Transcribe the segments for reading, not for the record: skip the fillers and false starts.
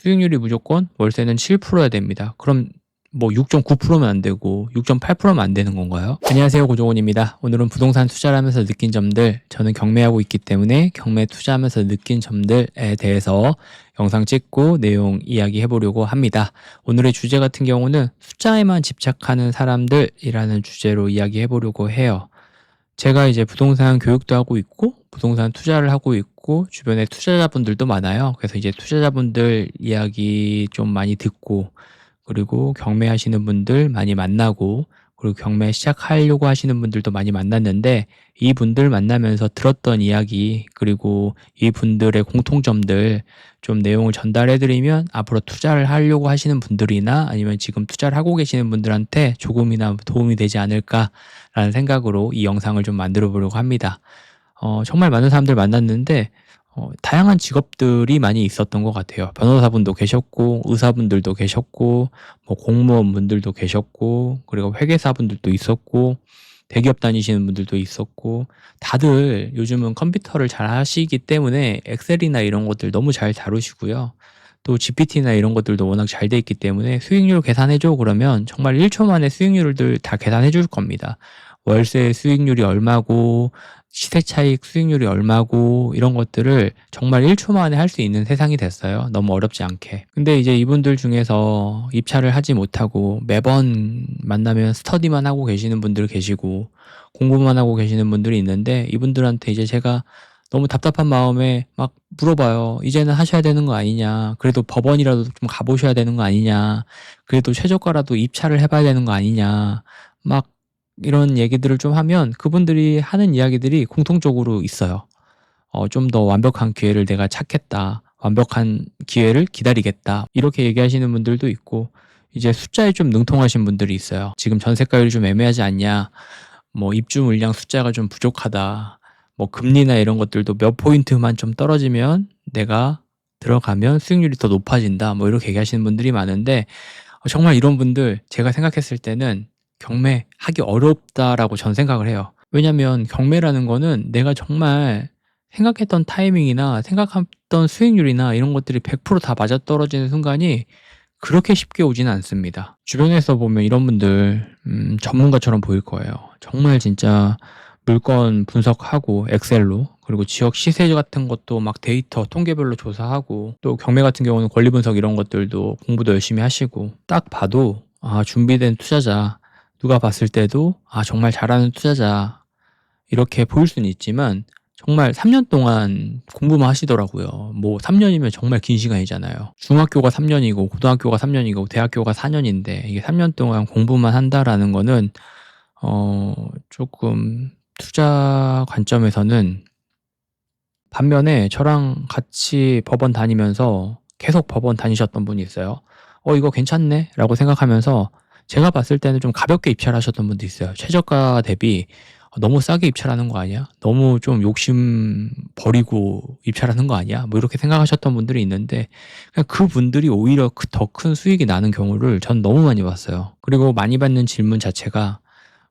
수익률이 무조건 월세는 7%야 됩니다. 그럼 뭐 6.9%면 안 되고 6.8%면 안 되는 건가요? 안녕하세요, 고종훈입니다. 오늘은 부동산 투자를 하면서 느낀 점들, 저는 경매하고 있기 때문에 경매 투자하면서 느낀 점들에 대해서 영상 찍고 내용 이야기해 보려고 합니다. 오늘의 주제 같은 경우는 숫자에만 집착하는 사람들이라는 주제로 이야기해 보려고 해요. 제가 이제 부동산 교육도 하고 있고 부동산 투자를 하고 있고 주변에 투자자분들도 많아요. 그래서 이제 투자자분들 이야기 좀 많이 듣고, 그리고 경매하시는 분들 많이 만나고, 그리고 경매 시작하려고 하시는 분들도 많이 만났는데, 이분들 만나면서 들었던 이야기, 그리고 이분들의 공통점들 좀 내용을 전달해드리면 앞으로 투자를 하려고 하시는 분들이나 아니면 지금 투자를 하고 계시는 분들한테 조금이나 도움이 되지 않을까라는 생각으로 이 영상을 좀 만들어 보려고 합니다. 정말 많은 사람들 만났는데 다양한 직업들이 많이 있었던 것 같아요. 변호사분도 계셨고, 의사분들도 계셨고, 뭐 공무원분들도 계셨고, 그리고 회계사분들도 있었고, 대기업 다니시는 분들도 있었고, 다들 요즘은 컴퓨터를 잘 하시기 때문에 엑셀이나 이런 것들 너무 잘 다루시고요. 또 GPT나 이런 것들도 워낙 잘 돼 있기 때문에 수익률 계산해줘 그러면 정말 1초 만에 수익률들 다 계산해 줄 겁니다. 월세 수익률이 얼마고, 시세 차익 수익률이 얼마고, 이런 것들을 정말 1초 만에 할 수 있는 세상이 됐어요. 너무 어렵지 않게. 근데 이제 이분들 중에서 입찰을 하지 못하고 매번 만나면 스터디만 하고 계시는 분들 계시고 공부만 하고 계시는 분들이 있는데, 이분들한테 이제 제가 너무 답답한 마음에 막 물어봐요. 이제는 하셔야 되는 거 아니냐. 그래도 법원이라도 좀 가보셔야 되는 거 아니냐. 그래도 최저가라도 입찰을 해봐야 되는 거 아니냐. 막 이런 얘기들을 좀 하면 그분들이 하는 이야기들이 공통적으로 있어요. 좀 더 완벽한 기회를 내가 찾겠다. 완벽한 기회를 기다리겠다. 이렇게 얘기하시는 분들도 있고, 이제 숫자에 좀 능통하신 분들이 있어요. 지금 전세가율이 좀 애매하지 않냐. 뭐 입주 물량 숫자가 좀 부족하다. 뭐 금리나 이런 것들도 몇 포인트만 좀 떨어지면 내가 들어가면 수익률이 더 높아진다. 뭐 이렇게 얘기하시는 분들이 많은데, 정말 이런 분들 제가 생각했을 때는 경매하기 어렵다라고 전 생각을 해요. 왜냐면 경매라는 거는 내가 정말 생각했던 타이밍이나 생각했던 수익률이나 이런 것들이 100%다 맞아떨어지는 순간이 그렇게 쉽게 오지는 않습니다. 주변에서 보면 이런 분들 전문가처럼 보일 거예요. 정말 진짜 물건 분석하고 엑셀로, 그리고 지역 시세 같은 것도 막 데이터 통계별로 조사하고, 또 경매 같은 경우는 권리 분석 이런 것들도 공부도 열심히 하시고, 딱 봐도 준비된 투자자, 누가 봤을 때도 정말 잘하는 투자자, 이렇게 보일 수는 있지만 정말 3년 동안 공부만 하시더라고요. 뭐 3년이면 정말 긴 시간이잖아요. 중학교가 3년이고 고등학교가 3년이고 대학교가 4년인데 이게 3년 동안 공부만 한다라는 거는 조금 투자 관점에서는, 반면에 저랑 같이 법원 다니면서 계속 법원 다니셨던 분이 있어요. 이거 괜찮네 라고 생각하면서 제가 봤을 때는 좀 가볍게 입찰하셨던 분도 있어요. 최저가 대비 너무 싸게 입찰하는 거 아니야? 너무 좀 욕심 버리고 입찰하는 거 아니야? 뭐 이렇게 생각하셨던 분들이 있는데, 그냥 그분들이 오히려 더 큰 수익이 나는 경우를 전 너무 많이 봤어요. 그리고 많이 받는 질문 자체가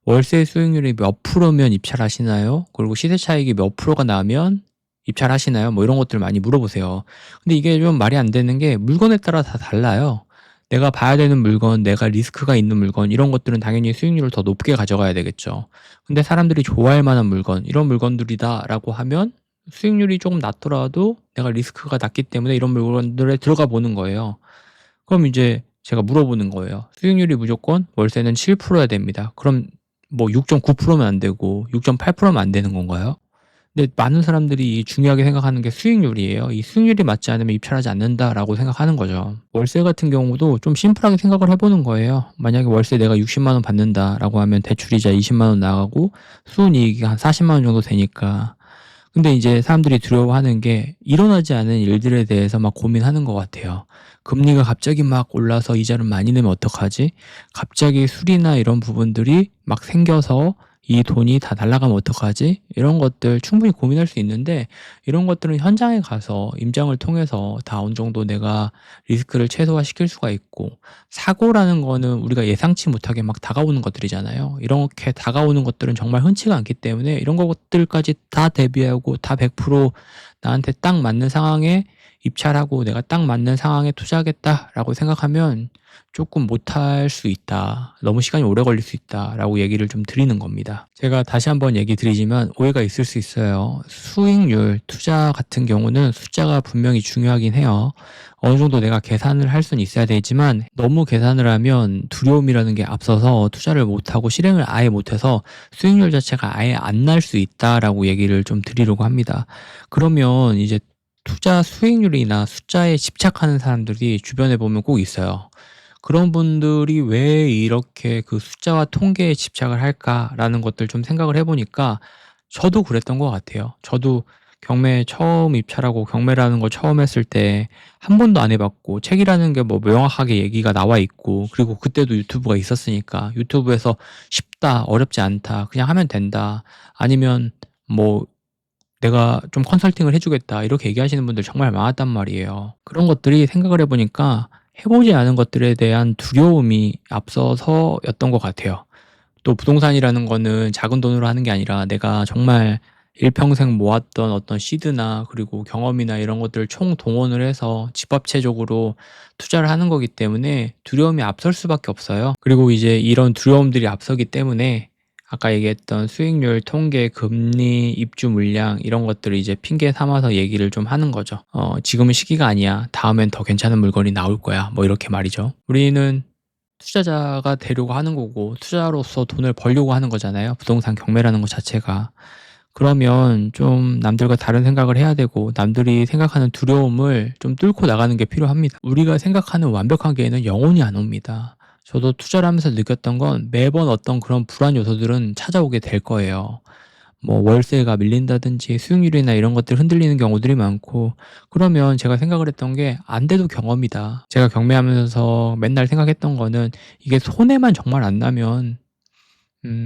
월세 수익률이 몇 프로면 입찰하시나요? 그리고 시세 차익이 몇 프로가 나면 입찰하시나요? 뭐 이런 것들 많이 물어보세요. 근데 이게 좀 말이 안 되는 게 물건에 따라 다 달라요. 내가 봐야 되는 물건, 내가 리스크가 있는 물건, 이런 것들은 당연히 수익률을 더 높게 가져가야 되겠죠. 근데 사람들이 좋아할 만한 물건, 이런 물건들이다라고 하면 수익률이 조금 낮더라도 내가 리스크가 낮기 때문에 이런 물건들에 들어가 보는 거예요. 그럼 이제 제가 물어보는 거예요. 수익률이 무조건 월세는 7%야 됩니다. 그럼 뭐 6.9%면 안 되고 6.8%면 안 되는 건가요? 근데 많은 사람들이 중요하게 생각하는 게 수익률이에요. 이 수익률이 맞지 않으면 입찰하지 않는다라고 생각하는 거죠. 월세 같은 경우도 좀 심플하게 생각을 해보는 거예요. 만약에 월세 내가 60만 원 받는다라고 하면 대출이자 20만 원 나가고 순이익이 한 40만 원 정도 되니까. 근데 이제 사람들이 두려워하는 게 일어나지 않은 일들에 대해서 막 고민하는 것 같아요. 금리가 갑자기 막 올라서 이자를 많이 내면 어떡하지? 갑자기 수리나 이런 부분들이 막 생겨서 이 돈이 다 날아가면 어떡하지? 이런 것들 충분히 고민할 수 있는데, 이런 것들은 현장에 가서 임장을 통해서 다 어느 정도 내가 리스크를 최소화시킬 수가 있고, 사고라는 거는 우리가 예상치 못하게 막 다가오는 것들이잖아요. 이렇게 다가오는 것들은 정말 흔치가 않기 때문에 이런 것들까지 다 대비하고 다 100% 나한테 딱 맞는 상황에 입찰하고 내가 딱 맞는 상황에 투자하겠다라고 생각하면 조금 못할 수 있다. 너무 시간이 오래 걸릴 수 있다라고 얘기를 좀 드리는 겁니다. 제가 다시 한번 얘기 드리지만 오해가 있을 수 있어요. 수익률, 투자 같은 경우는 숫자가 분명히 중요하긴 해요. 어느 정도 내가 계산을 할 수는 있어야 되지만 너무 계산을 하면 두려움이라는 게 앞서서 투자를 못하고 실행을 아예 못해서 수익률 자체가 아예 안 날 수 있다라고 얘기를 좀 드리려고 합니다. 그러면 이제 투자 수익률이나 숫자에 집착하는 사람들이 주변에 보면 꼭 있어요. 그런 분들이 왜 이렇게 그 숫자와 통계에 집착을 할까라는 것들 좀 생각을 해보니까 저도 그랬던 것 같아요. 저도 경매 처음 입찰하고 경매라는 걸 처음 했을 때 한 번도 안 해봤고 책이라는 게 뭐 명확하게 얘기가 나와 있고 그리고 그때도 유튜브가 있었으니까 유튜브에서 쉽다, 어렵지 않다, 그냥 하면 된다, 아니면 뭐 내가 좀 컨설팅을 해주겠다 이렇게 얘기하시는 분들 정말 많았단 말이에요. 그런 것들이 생각을 해보니까 해보지 않은 것들에 대한 두려움이 앞서서였던 것 같아요. 또 부동산이라는 거는 작은 돈으로 하는 게 아니라 내가 정말 일평생 모았던 어떤 시드나 그리고 경험이나 이런 것들을 총동원을 해서 집합체적으로 투자를 하는 거기 때문에 두려움이 앞설 수밖에 없어요. 그리고 이제 이런 두려움들이 앞서기 때문에 아까 얘기했던 수익률, 통계, 금리, 입주 물량 이런 것들을 이제 핑계 삼아서 얘기를 좀 하는 거죠. 지금은 시기가 아니야. 다음엔 더 괜찮은 물건이 나올 거야. 뭐 이렇게 말이죠. 우리는 투자자가 되려고 하는 거고 투자로서 돈을 벌려고 하는 거잖아요. 부동산 경매라는 것 자체가. 그러면 좀 남들과 다른 생각을 해야 되고 남들이 생각하는 두려움을 좀 뚫고 나가는 게 필요합니다. 우리가 생각하는 완벽한 기회는 영원히 안 옵니다. 저도 투자를 하면서 느꼈던 건 매번 어떤 그런 불안 요소들은 찾아오게 될 거예요. 뭐 월세가 밀린다든지 수익률이나 이런 것들 흔들리는 경우들이 많고, 그러면 제가 생각을 했던 게 안 돼도 경험이다. 제가 경매하면서 맨날 생각했던 거는 이게 손해만 정말 안 나면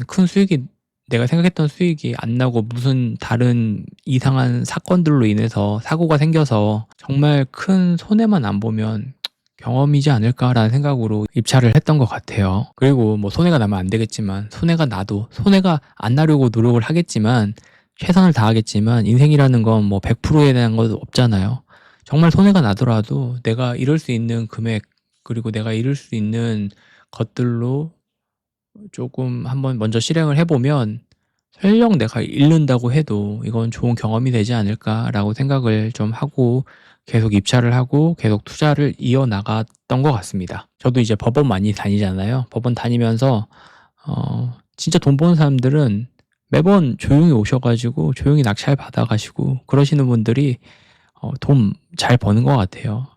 큰 수익이, 내가 생각했던 수익이 안 나고 무슨 다른 이상한 사건들로 인해서 사고가 생겨서 정말 큰 손해만 안 보면 경험이지 않을까라는 생각으로 입찰을 했던 것 같아요. 그리고 뭐 손해가 나면 안 되겠지만 손해가 나도 손해가 안 나려고 노력을 하겠지만 최선을 다하겠지만 인생이라는 건 뭐 100%에 대한 건 없잖아요. 정말 손해가 나더라도 내가 이룰 수 있는 금액 그리고 내가 이룰 수 있는 것들로 조금 한번 먼저 실행을 해보면 설령 내가 잃는다고 해도 이건 좋은 경험이 되지 않을까라고 생각을 좀 하고 계속 입찰을 하고 계속 투자를 이어나갔던 것 같습니다. 저도 이제 법원 많이 다니잖아요. 법원 다니면서 진짜 돈 버는 사람들은 매번 조용히 오셔가지고 조용히 낙찰 받아가시고 그러시는 분들이 돈 잘 버는 것 같아요.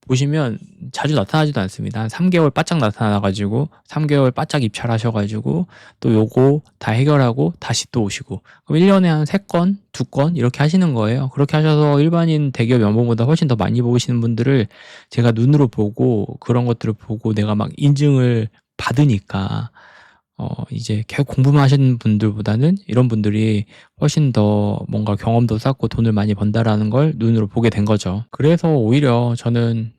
보시면 자주 나타나지도 않습니다. 한 3개월 바짝 나타나 가지고 3개월 바짝 입찰하셔가지고 또 요거 다 해결하고 다시 또 오시고, 그럼 1년에 한 3건, 2건 이렇게 하시는 거예요. 그렇게 하셔서 일반인 대기업 연봉보다 훨씬 더 많이 버시는 분들을 제가 눈으로 보고 그런 것들을 보고 내가 막 인증을 받으니까 이제 계속 공부만 하시는 분들보다는 이런 분들이 훨씬 더 뭔가 경험도 쌓고 돈을 많이 번다라는 걸 눈으로 보게 된 거죠. 그래서 오히려 저는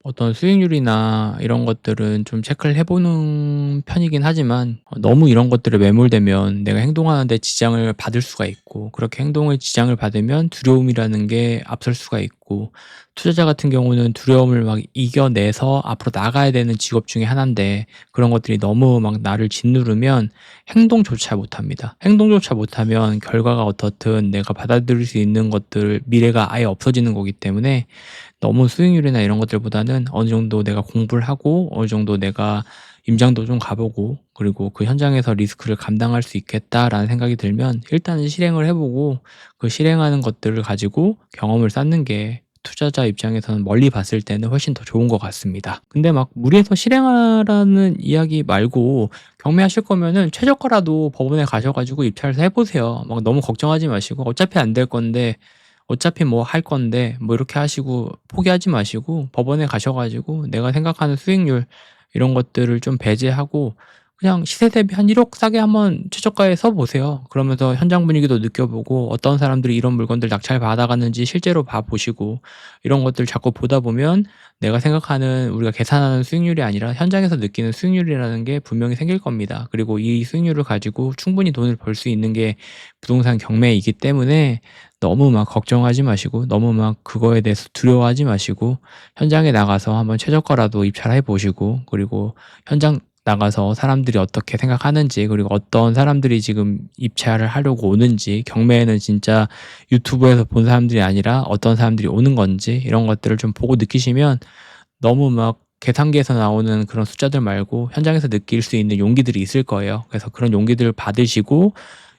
어떤 수익률이나 이런 것들은 좀 체크를 해보는 편이긴 하지만 너무 이런 것들에 매몰되면 내가 행동하는 데 지장을 받을 수가 있고, 그렇게 행동을 지장을 받으면 두려움이라는 게 앞설 수가 있고, 투자자 같은 경우는 두려움을 막 이겨내서 앞으로 나가야 되는 직업 중에 하나인데 그런 것들이 너무 막 나를 짓누르면 행동조차 못합니다. 행동조차 못하면 결과가 어떻든 내가 받아들일 수 있는 것들, 미래가 아예 없어지는 거기 때문에 너무 수익률이나 이런 것들보다는 어느 정도 내가 공부를 하고 어느 정도 내가 임장도 좀 가보고 그리고 그 현장에서 리스크를 감당할 수 있겠다라는 생각이 들면 일단은 실행을 해보고 그 실행하는 것들을 가지고 경험을 쌓는 게 투자자 입장에서는 멀리 봤을 때는 훨씬 더 좋은 것 같습니다. 근데 막 무리해서 실행하라는 이야기 말고 경매하실 거면은 최저가라도 법원에 가셔가지고 입찰해서 해보세요. 막 너무 걱정하지 마시고 어차피 안 될 건데 어차피 뭐 할 건데 뭐 이렇게 하시고 포기하지 마시고 법원에 가셔가지고 내가 생각하는 수익률 이런 것들을 좀 배제하고 그냥 시세 대비 한 1억 싸게 한번 최저가에 서 보세요. 그러면서 현장 분위기도 느껴보고 어떤 사람들이 이런 물건들 낙찰 받아갔는지 실제로 봐 보시고 이런 것들 자꾸 보다 보면 내가 생각하는 우리가 계산하는 수익률이 아니라 현장에서 느끼는 수익률이라는 게 분명히 생길 겁니다. 그리고 이 수익률을 가지고 충분히 돈을 벌 수 있는 게 부동산 경매이기 때문에 너무 막 걱정하지 마시고 너무 막 그거에 대해서 두려워하지 마시고 현장에 나가서 한번 최저가라도 입찰해 보시고 그리고 현장 나가서 사람들이 어떻게 생각하는지 그리고 어떤 사람들이 지금 입찰을 하려고 오는지 경매에는 진짜 유튜브에서 본 사람들이 아니라 어떤 사람들이 오는 건지 이런 것들을 좀 보고 느끼시면 너무 막 계산기에서 나오는 그런 숫자들 말고 현장에서 느낄 수 있는 용기들이 있을 거예요. 그래서 그런 용기들을 받으시고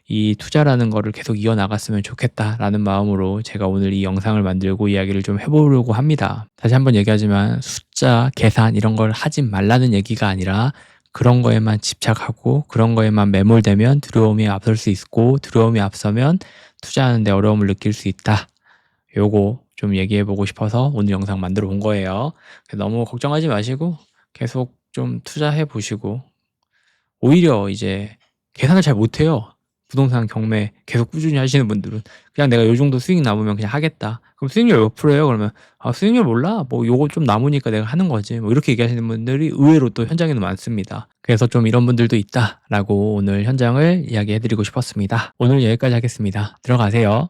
이 투자라는 거를 계속 이어나갔으면 좋겠다라는 마음으로 제가 오늘 이 영상을 만들고 이야기를 좀 해보려고 합니다. 다시 한번 얘기하지만 숫자, 계산 이런 걸 하지 말라는 얘기가 아니라 그런 거에만 집착하고 그런 거에만 매몰되면 두려움이 앞설 수 있고 두려움이 앞서면 투자하는 데 어려움을 느낄 수 있다. 요거 좀 얘기해 보고 싶어서 오늘 영상 만들어 본 거예요. 너무 걱정하지 마시고 계속 좀 투자해 보시고 오히려 이제 계산을 잘 못해요. 부동산 경매 계속 꾸준히 하시는 분들은 그냥 내가 요 정도 수익 남으면 그냥 하겠다. 그럼 수익률 몇 프로예요? 그러면 아 수익률 몰라. 뭐 요거 좀 남으니까 내가 하는 거지. 뭐 이렇게 얘기하시는 분들이 의외로 또 현장에는 많습니다. 그래서 좀 이런 분들도 있다라고 오늘 현장을 이야기해 드리고 싶었습니다. 오늘 여기까지 하겠습니다. 들어가세요.